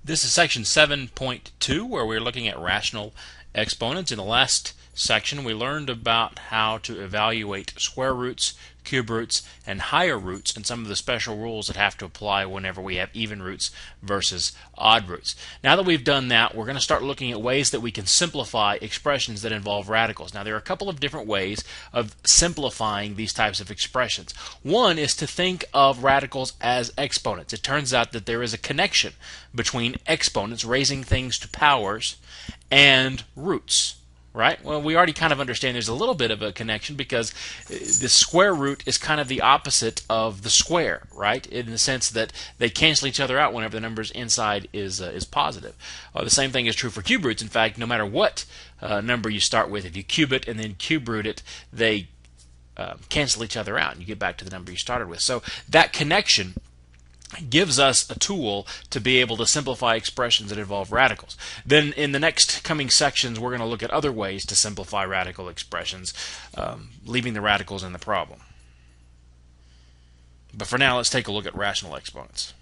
This is section 7.2 where we're looking at rational exponents. In the last section we learned about how to evaluate square roots, cube roots, and higher roots, and some of the special rules that have to apply whenever we have even roots versus odd roots. Now that we've done that, we're going to start looking at ways that we can simplify expressions that involve radicals. Now there are a couple of different ways of simplifying these types of expressions. One is to think of radicals as exponents. It turns out that there is a connection between exponents, raising things to powers, and roots. Right? Well, we already kind of understand there's a little bit of a connection because the square root is kind of the opposite of the square, right? In the sense that they cancel each other out whenever the numbers inside is positive. The same thing is true for cube roots. In fact, no matter what number you start with, if you cube it and then cube root it, they cancel each other out and you get back to the number you started with. So that connection gives us a tool to be able to simplify expressions that involve radicals. Then in the next coming sections we're going to look at other ways to simplify radical expressions, leaving the radicals in the problem. But for now, let's take a look at rational exponents.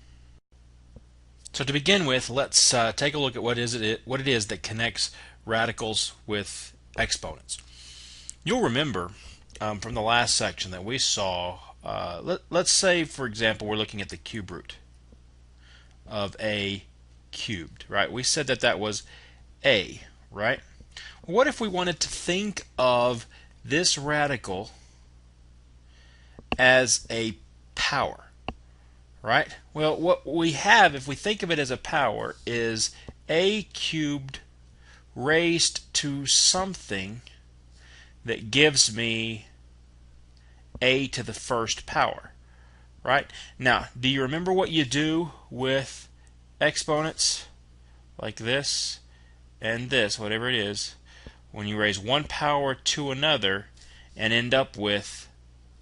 So to begin with, let's take a look at what it is that connects radicals with exponents. You'll remember from the last section that we saw, let's say, for example, we're looking at the cube root of a cubed, right? We said that that was a, right? What if we wanted to think of this radical as a power, right? Well, what we have, if we think of it as a power, is a cubed raised to something that gives me a to the first power, right? Now, do you remember what you do with exponents like this and this, whatever it is, when you raise one power to another and end up with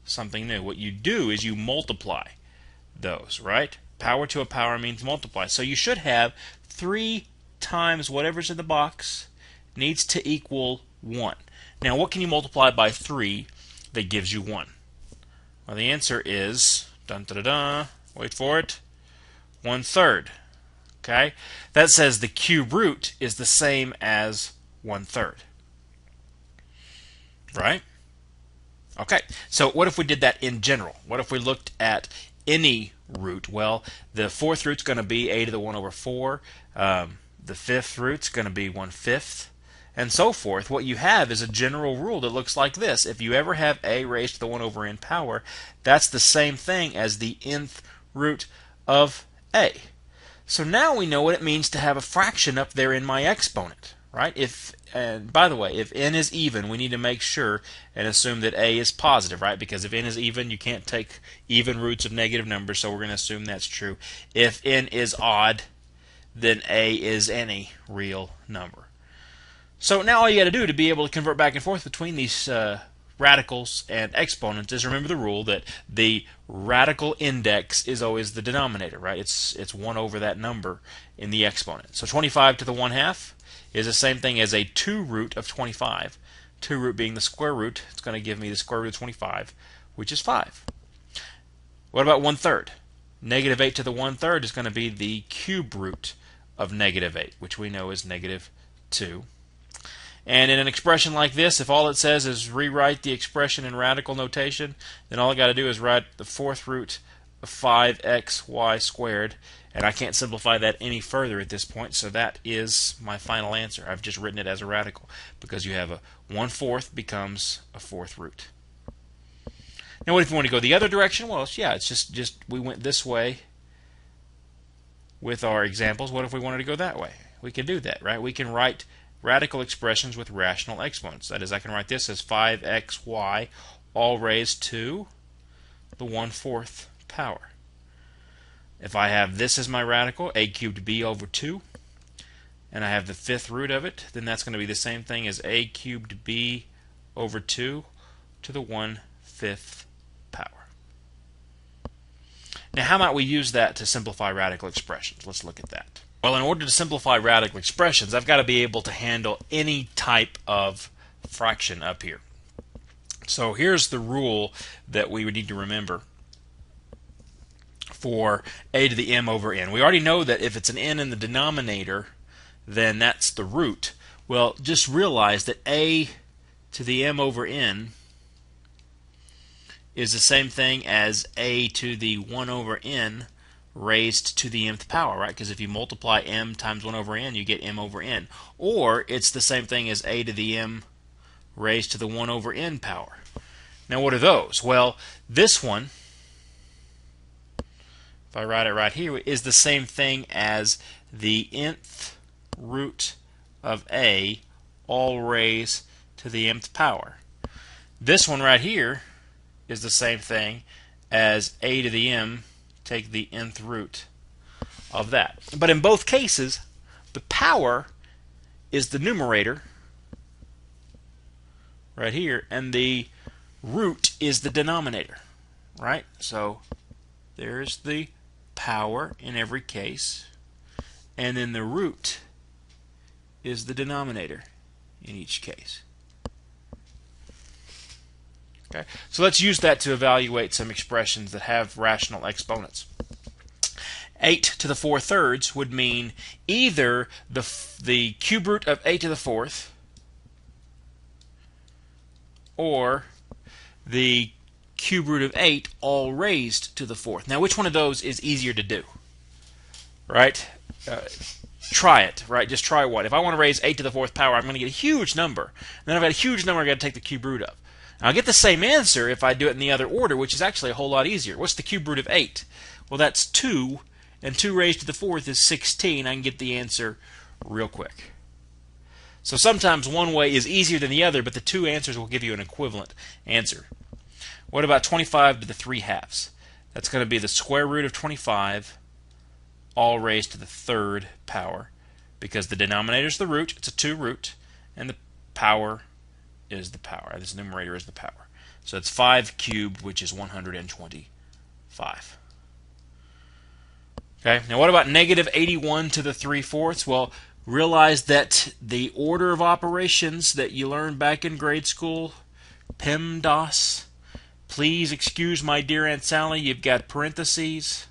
something new? What you do is you multiply those, right? Power to a power means multiply. So you should have 3 times whatever's in the box needs to equal 1. Now, what can you multiply by 3 that gives you 1? Well, the answer is, wait for it, 1/3. Okay? That says the cube root is the same as 1/3. Right? Okay, so what if we did that in general? What if we looked at any root? Well, the fourth root's going to be a to the 1 over 4. The fifth root's going to be 1/5. And so forth. What you have is a general rule that looks like this. If you ever have a raised to the 1 over n power, that's the same thing as the nth root of a. So now we know what it means to have a fraction up there in my exponent, right? And by the way, if n is even, we need to make sure and assume that a is positive, right? Because if n is even, you can't take even roots of negative numbers, so we're going to assume that's true. If n is odd, then a is any real number. So now all you got to do to be able to convert back and forth between these radicals and exponents is remember the rule that the radical index is always the denominator, right? It's 1 over that number in the exponent. So 25 to the 1/2 is the same thing as a 2 root of 25. 2 root being the square root, it's going to give me the square root of 25, which is 5. What about 1/3? Negative 8 to the 1/3 is going to be the cube root of negative 8, which we know is negative 2. And in an expression like this, if all it says is rewrite the expression in radical notation, then all I got to do is write the fourth root of 5xy squared, and I can't simplify that any further at this point, so that is my final answer. I've just written it as a radical because you have a 1/4 becomes a fourth root. Now, what if you want to go the other direction? Well, yeah, it's just we went this way with our examples. What if we wanted to go that way? We can do that, right? We can write radical expressions with rational exponents. That is, I can write this as 5xy all raised to the 1/4 power. If I have this as my radical, a cubed b over 2, and I have the fifth root of it, then that's going to be the same thing as a cubed b over 2 to the 1/5 power. Now, how might we use that to simplify radical expressions? Let's look at that. Well, in order to simplify radical expressions, I've got to be able to handle any type of fraction up here. So here's the rule that we would need to remember for a to the m over n. We already know that if it's an n in the denominator, then that's the root. Well, just realize that a to the m over n is the same thing as a to the 1 over n raised to the mth power, right? Because if you multiply m times 1 over n, you get m over n. Or it's the same thing as a to the m raised to the 1 over n power. Now what are those? Well, this one, if I write it right here, is the same thing as the nth root of a all raised to the mth power. This one right here is the same thing as a to the m, take the nth root of that. But in both cases, the power is the numerator right here, and the root is the denominator, right? So there's the power in every case, and then the root is the denominator in each case. Okay, so let's use that to evaluate some expressions that have rational exponents. 8 to the 4/3 would mean either the cube root of 8 to the 4th or the cube root of 8 all raised to the 4th. Now, which one of those is easier to do? Right? Try it, right? Just try one. If I want to raise 8 to the 4th power, I'm going to get a huge number. And then if I get a huge number, I've got to take the cube root of. Now, I'll get the same answer if I do it in the other order, which is actually a whole lot easier. What's the cube root of 8? Well, that's 2, and 2 raised to the 4th is 16. I can get the answer real quick. So sometimes one way is easier than the other, but the two answers will give you an equivalent answer. What about 25 to the 3/2? That's going to be the square root of 25 all raised to the 3rd power, because the denominator is the root, it's a 2 root, and the power is the power. This numerator is the power. So it's 5 cubed, which is 125. Okay, now what about negative 81 to the 3/4? Well, realize that the order of operations that you learned back in grade school, PEMDAS, please excuse my dear Aunt Sally, you've got parentheses,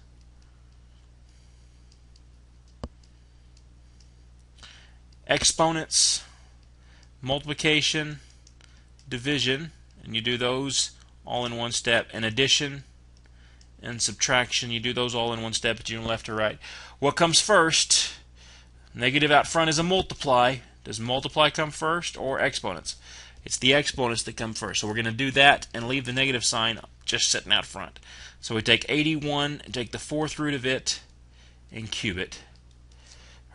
exponents, multiplication, division, and you do those all in one step, and addition and subtraction, you do those all in one step, but you do left to right. What comes first? Negative out front is a multiply. Does multiply come first or exponents? It's the exponents that come first. So we're going to do that and leave the negative sign just sitting out front. So we take 81 and take the 4th root of it and cube it.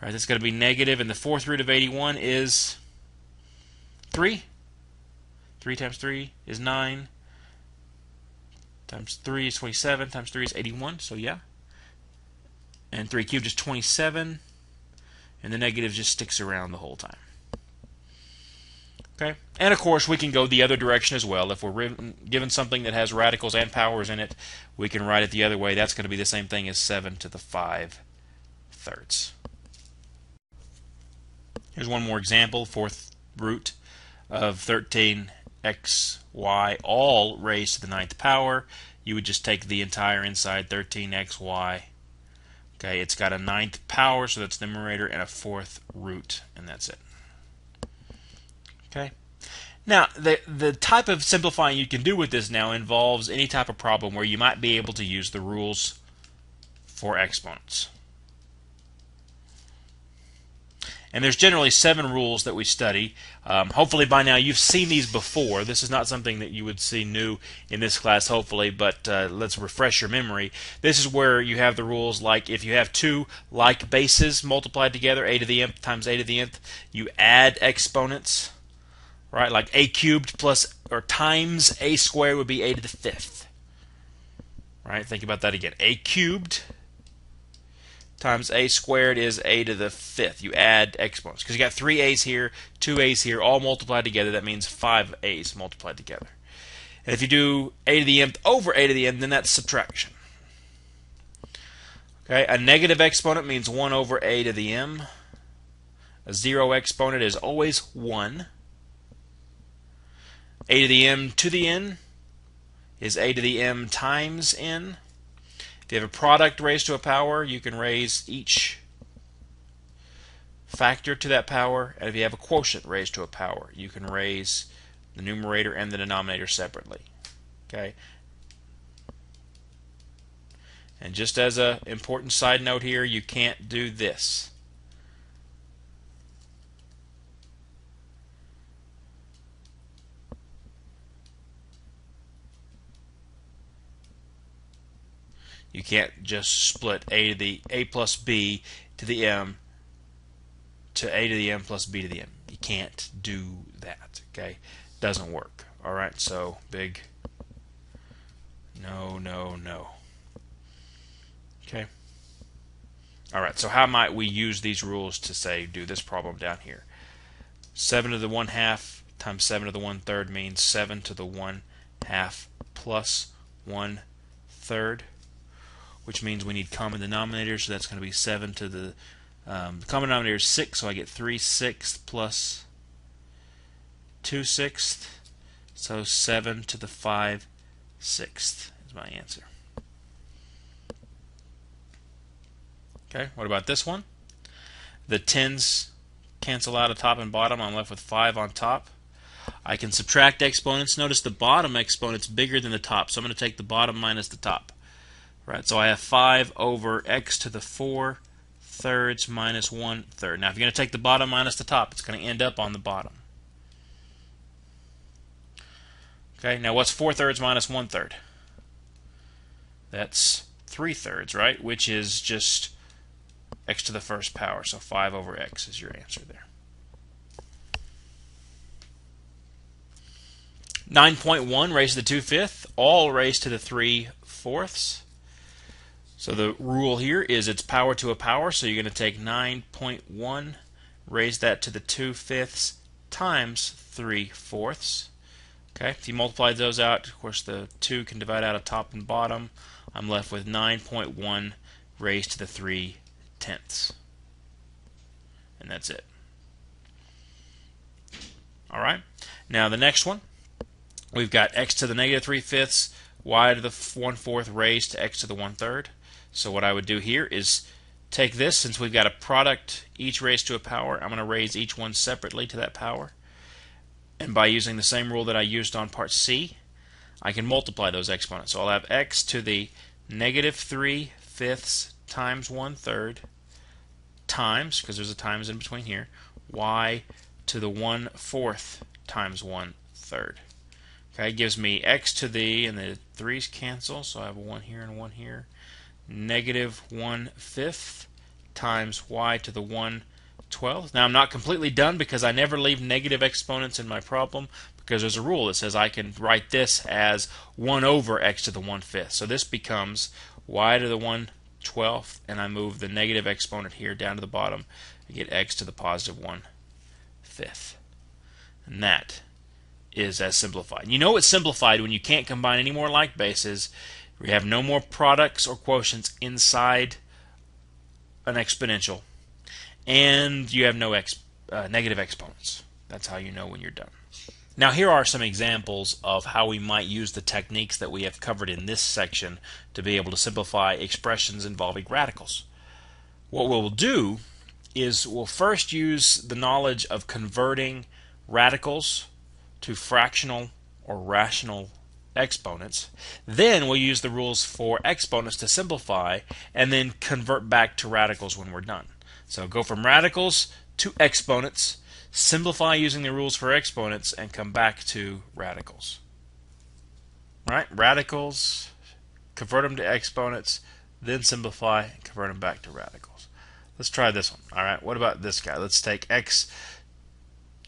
All right, that's going to be negative, and the 4th root of 81 is 3. 3 times 3 is 9. Times 3 is 27. Times 3 is 81. So yeah. And 3 cubed is 27. And the negative just sticks around the whole time. Okay? And of course, we can go the other direction as well. If we're given something that has radicals and powers in it, we can write it the other way. That's going to be the same thing as 7 to the 5/3. Here's one more example. 4th root of 13xy all raised to the 9th power. You would just take the entire inside 13xy. Okay, it's got a 9th power, so that's the numerator, and a 4th root, and that's it. Okay. Now, the type of simplifying you can do with this now involves any type of problem where you might be able to use the rules for exponents. And there's generally 7 rules that we study. Hopefully by now you've seen these before. This is not something that you would see new in this class, hopefully, but let's refresh your memory. This is where you have the rules like if you have 2 like bases multiplied together, a to the nth times a to the nth, you add exponents, right? Like a cubed plus or times a squared would be a to the 5th. Right? Think about that again. A cubed times a squared is a to the 5th. You add exponents because you got 3 a's here, 2 a's here, all multiplied together. That means 5 a's multiplied together. And if you do a to the nth over a to the n, then that's subtraction. Okay, a negative exponent means 1 over a to the m. A 0 exponent is always 1. A to the m to the n is a to the m times n. If you have a product raised to a power, you can raise each factor to that power, and if you have a quotient raised to a power, you can raise the numerator and the denominator separately. Okay. And just as an important side note here, you can't do this. You can't just split a to the a plus b to the m to a to the m plus b to the m. You can't do that. Okay, doesn't work. All right, so big no, no, no. Okay. All right, so how might we use these rules to say do this problem down here? 7 to the 1/2 times 7 to the 1/3 means 7 to the 1/2 plus 1/3, which means we need common denominators, so that's going to be 7 to the common denominator is 6, so I get 3/6 plus 2/6, so 7 to the 5/6 is my answer. Okay, what about this one? The 10s cancel out of top and bottom. I'm left with 5 on top. I can subtract exponents. Notice the bottom exponent's bigger than the top, so I'm going to take the bottom minus the top. Right, so I have 5 over x to the 4/3 minus 1/3. Now, if you're going to take the bottom minus the top, it's going to end up on the bottom. Okay, now what's 4/3 minus 1/3? That's 3/3, right? Which is just x to the first power, so 5 over x is your answer there. 9.1 raised to the 2/5, all raised to the 3/4. So the rule here is it's power to a power, so you're going to take 9.1, raise that to the 2/5 times 3/4. Okay, if you multiply those out, of course the 2 can divide out of top and bottom. I'm left with 9.1 raised to the 3/10. And that's it. Alright, now the next one, we've got x to the negative 3/5, y to the 1/4 raised to x to the 1/3. So what I would do here is take this, since we've got a product each raised to a power, I'm going to raise each one separately to that power. And by using the same rule that I used on part C, I can multiply those exponents. So I'll have x to the negative 3/5 times 1/3 times, because there's a times in between here, y to the 1/4 times 1/3. Okay, it gives me x to the, and the 3's cancel, so I have a 1 here and a 1 here, negative 1/5 times y to the 1/12. Now I'm not completely done because I never leave negative exponents in my problem, because there's a rule that says I can write this as 1 over x to the 1/5. So this becomes y to the 1/12, and I move the negative exponent here down to the bottom. I get x to the positive 1/5. And that is as simplified. You know it's simplified when you can't combine any more like bases. We have no more products or quotients inside an exponential, and you have no negative exponents. That's how you know when you're done. Now here are some examples of how we might use the techniques that we have covered in this section to be able to simplify expressions involving radicals. What we'll do is we'll first use the knowledge of converting radicals to fractional or rational exponents. Then we'll use the rules for exponents to simplify, and then convert back to radicals when we're done. So go from radicals to exponents, simplify using the rules for exponents, and come back to radicals. Right? Radicals, convert them to exponents, then simplify, and convert them back to radicals. Let's try this one. Alright, what about this guy? Let's take x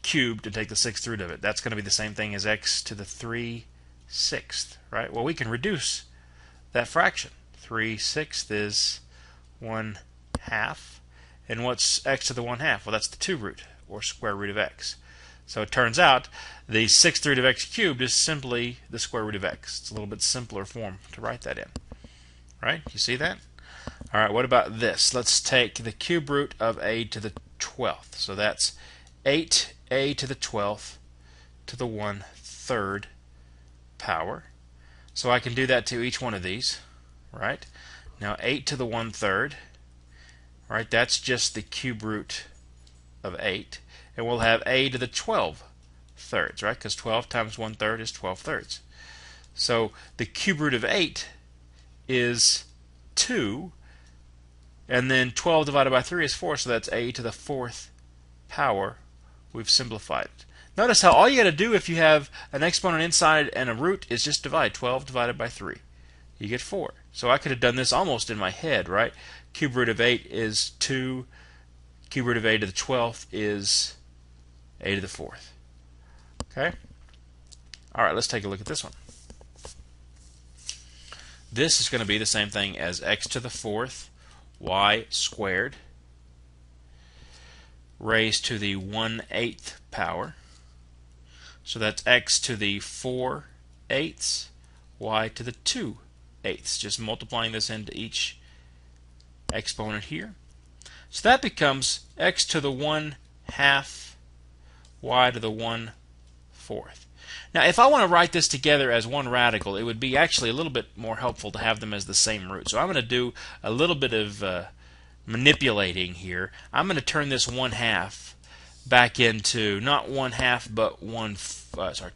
cubed and take the 6th root of it. That's going to be the same thing as x to the 3/6, right? Well, we can reduce that fraction. 3/6 is 1/2. And what's x to the 1/2? Well, that's the 2 root, or square root of x. So it turns out the 6th root of x cubed is simply the square root of x. It's a little bit simpler form to write that in. Right? You see that? Alright, what about this? Let's take the cube root of a to the 12th. So that's 8a to the 12th to the 1/3 power. So I can do that to each one of these. Right? Now 8 to the 1/3, right? That's just the cube root of 8. And we'll have a to the 12/3, right? Because 12 times 1/3 is 12/3. So the cube root of 8 is 2, and then 12 divided by 3 is 4, so that's a to the 4th power. We've simplified it. Notice how all you got to do if you have an exponent inside and a root is just divide. 12 divided by 3. You get 4. So I could have done this almost in my head, right? Cube root of 8 is 2. Cube root of a to the 12th is a to the 4th. Okay? All right, let's take a look at this one. This is going to be the same thing as x to the 4th y squared raised to the 1/8 power. So that's x to the 4/8 y to the 2/8. Just multiplying this into each exponent here. So that becomes x to the 1/2 y to the 1/4. Now, if I want to write this together as one radical, it would be actually a little bit more helpful to have them as the same root. So I'm going to do a little bit of manipulating here. I'm going to turn this 1/2 back into not 1/2 but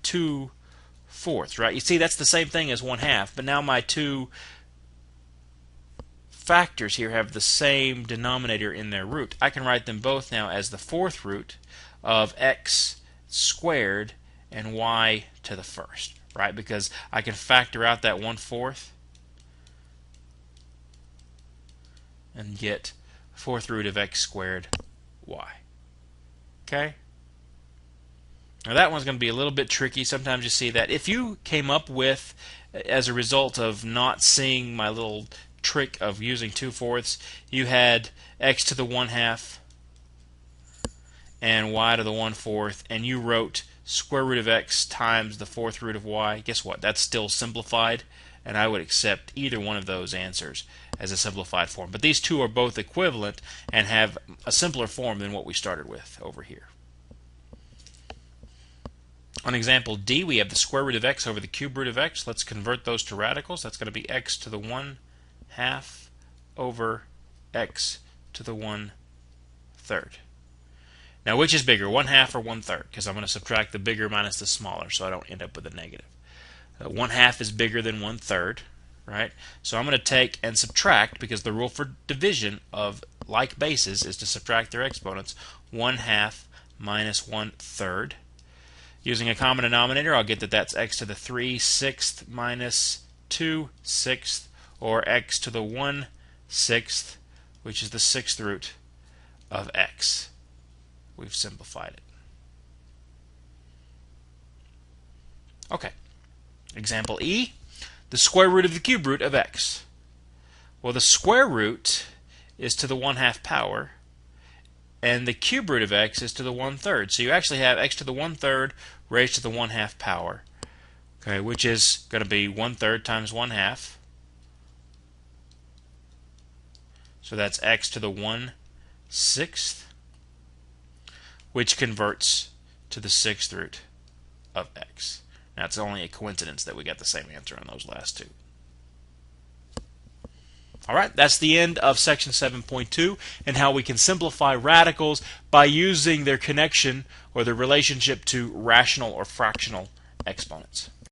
2/4, right? You see, that's the same thing as 1/2, but now my two factors here have the same denominator in their root. I can write them both now as the 4th root of x squared and y to the 1st, right? Because I can factor out that 1/4 and get 4th root of x squared y. Okay? Now that one's going to be a little bit tricky. Sometimes you see that. If you came up with, as a result of not seeing my little trick of using 2/4, you had x to the 1/2 and y to the 1/4, and you wrote square root of x times the 4th root of y, guess what? That's still simplified, and I would accept either one of those answers as a simplified form. But these two are both equivalent and have a simpler form than what we started with over here. On example D, we have the square root of x over the cube root of x. Let's convert those to radicals. That's going to be x to the 1/2 over x to the 1/3. Now, which is bigger, 1/2 or 1/3? Because I'm going to subtract the bigger minus the smaller, so I don't end up with a negative. 1/2 is bigger than 1/3, right? So I'm going to take and subtract, because the rule for division of like bases is to subtract their exponents. 1/2 minus 1/3. Using a common denominator, I'll get that that's x to the 3/6 minus 2/6, or x to the 1/6, which is the 6th root of x. We've simplified it. Okay. Example E, the square root of the cube root of x. Well, the square root is to the 1/2 power, and the cube root of x is to the 1/3. So you actually have x to the 1/3 raised to the 1/2 power, okay, which is going to be 1/3 times 1/2. So that's x to the 1/6, which converts to the 6th root of x. Now, it's only a coincidence that we got the same answer on those last two. All right, that's the end of section 7.2 and how we can simplify radicals by using their connection or their relationship to rational or fractional exponents.